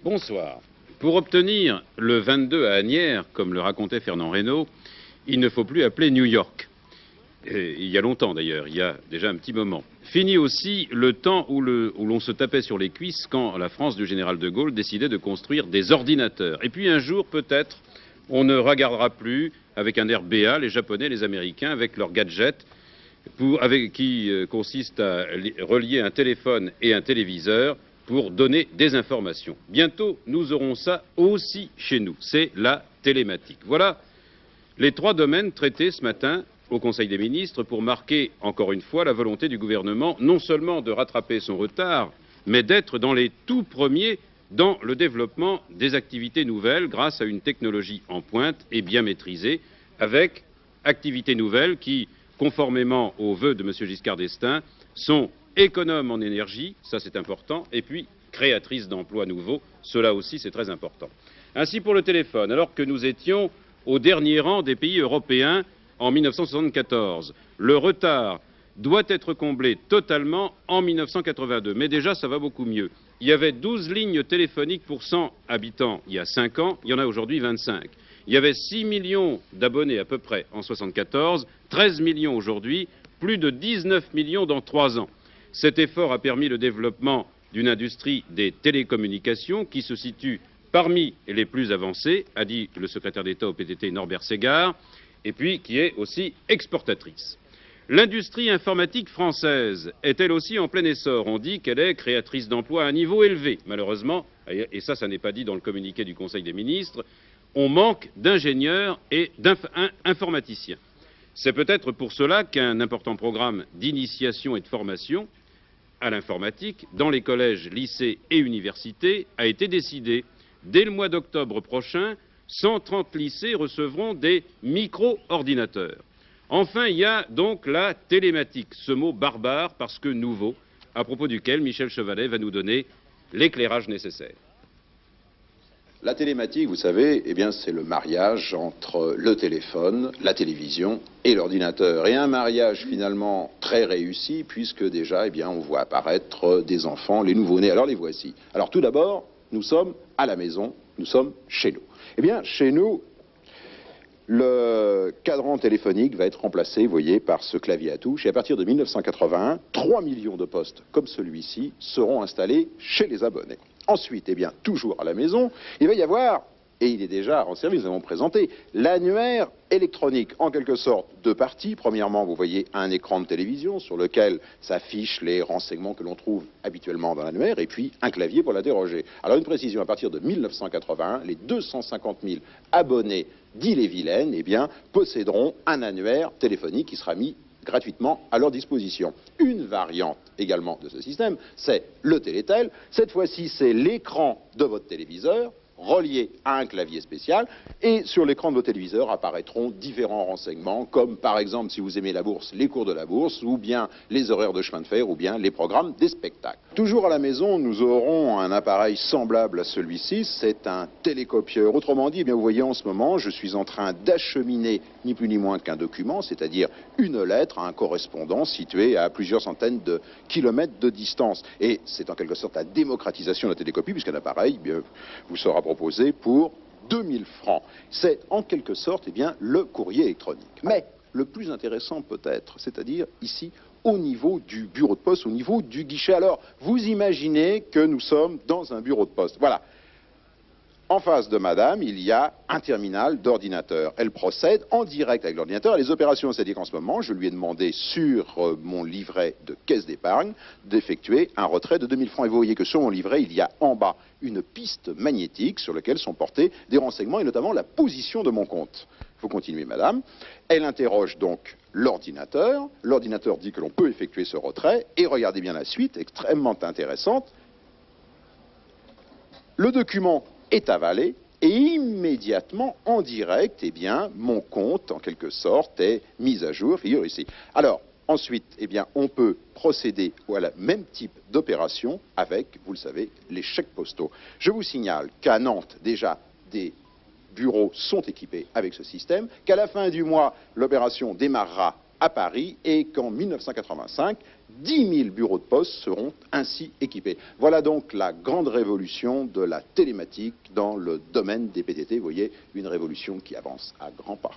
Bonsoir. Pour obtenir le 22 à Asnières, comme le racontait Fernand Reynaud, il ne faut plus appeler New York. Et il y a longtemps d'ailleurs, il y a déjà un petit moment. Fini aussi le temps où l'on se tapait sur les cuisses quand la France du général de Gaulle décidait de construire des ordinateurs. Et puis un jour, peut-être, on ne regardera plus avec un air béat les Japonais, les Américains, avec leurs gadgets qui consistent à relier un téléphone et un téléviseur pour donner des informations. Bientôt, nous aurons ça aussi chez nous. C'est la télématique. Voilà les trois domaines traités ce matin au Conseil des ministres pour marquer, encore une fois, la volonté du gouvernement non seulement de rattraper son retard, mais d'être dans les tout premiers dans le développement des activités nouvelles grâce à une technologie en pointe et bien maîtrisée, avec activités nouvelles qui, conformément aux vœux de M. Giscard d'Estaing, sont économes en énergie, ça c'est important, et puis créatrices d'emplois nouveaux, cela aussi c'est très important. Ainsi pour le téléphone, alors que nous étions au dernier rang des pays européens en 1974, le retard doit être comblé totalement en 1982, mais déjà ça va beaucoup mieux. Il y avait 12 lignes téléphoniques pour 100 habitants il y a 5 ans, il y en a aujourd'hui 25. Il y avait 6 millions d'abonnés à peu près en 1974, 13 millions aujourd'hui, plus de 19 millions dans 3 ans. Cet effort a permis le développement d'une industrie des télécommunications qui se situe parmi les plus avancées, a dit le secrétaire d'État au PTT Norbert Segard, et puis qui est aussi exportatrice. L'industrie informatique française est elle aussi en plein essor. On dit qu'elle est créatrice d'emplois à un niveau élevé. Malheureusement, et ça n'est pas dit dans le communiqué du Conseil des ministres, on manque d'ingénieurs et d'informaticiens. C'est peut-être pour cela qu'un important programme d'initiation et de formation à l'informatique dans les collèges, lycées et universités a été décidé. Dès le mois d'octobre prochain, 130 lycées recevront des micro-ordinateurs. Enfin, il y a donc la télématique, ce mot barbare parce que nouveau, à propos duquel Michel Chevalet va nous donner l'éclairage nécessaire. La télématique, vous savez, eh bien, c'est le mariage entre le téléphone, la télévision et l'ordinateur. Et un mariage finalement très réussi, puisque déjà, eh bien, on voit apparaître des enfants, les nouveau-nés. Alors les voici. Alors tout d'abord, nous sommes à la maison, nous sommes chez nous. Eh bien, chez nous, le cadran téléphonique va être remplacé, vous voyez, par ce clavier à touches. Et à partir de 1981, 3 millions de postes comme celui-ci seront installés chez les abonnés. Ensuite, eh bien, toujours à la maison, il va y avoir, et il est déjà en service, nous avons présenté, l'annuaire électronique, en quelque sorte, deux parties. Premièrement, vous voyez un écran de télévision sur lequel s'affichent les renseignements que l'on trouve habituellement dans l'annuaire, et puis un clavier pour l'interroger. Alors une précision, à partir de 1981, les 250 000 abonnés d'Ille-et-Vilaine, eh bien, posséderont un annuaire téléphonique qui sera mis gratuitement à leur disposition. Une variante également de ce système, c'est le Télétel. Cette fois-ci, c'est l'écran de votre téléviseur relié à un clavier spécial, et sur l'écran de vos téléviseurs apparaîtront différents renseignements, comme par exemple, si vous aimez la bourse, les cours de la bourse, ou bien les horaires de chemin de fer, ou bien les programmes des spectacles. Toujours à la maison, nous aurons un appareil semblable à celui-ci, c'est un télécopieur. Autrement dit, eh bien, vous voyez en ce moment, je suis en train d'acheminer ni plus ni moins qu'un document, c'est-à-dire une lettre à un correspondant situé à plusieurs centaines de kilomètres de distance. Et c'est en quelque sorte la démocratisation de la télécopie, puisqu'un appareil, eh bien, vous sera proposé pour 2000 francs. C'est en quelque sorte, eh bien, le courrier électronique. Mais le plus intéressant peut-être, c'est-à-dire ici au niveau du bureau de poste, au niveau du guichet. Alors, vous imaginez que nous sommes dans un bureau de poste. Voilà. En face de madame, il y a un terminal d'ordinateur. Elle procède en direct avec l'ordinateur à les opérations. C'est-à-dire qu'en ce moment, je lui ai demandé sur mon livret de caisse d'épargne d'effectuer un retrait de 2000 francs. Et vous voyez que sur mon livret, il y a en bas une piste magnétique sur laquelle sont portés des renseignements et notamment la position de mon compte. Il faut continuer, madame. Elle interroge donc l'ordinateur. L'ordinateur dit que l'on peut effectuer ce retrait. Et regardez bien la suite, extrêmement intéressante. Le document est avalé et immédiatement, en direct, eh bien, mon compte, en quelque sorte, est mis à jour, figure ici. Alors, ensuite, eh bien, on peut procéder à la même type d'opération avec, vous le savez, les chèques postaux. Je vous signale qu'à Nantes, déjà, des bureaux sont équipés avec ce système, qu'à la fin du mois, l'opération démarrera à Paris et qu'en 1985, 10 000 bureaux de poste seront ainsi équipés. Voilà donc la grande révolution de la télématique dans le domaine des PTT. Vous voyez, une révolution qui avance à grands pas.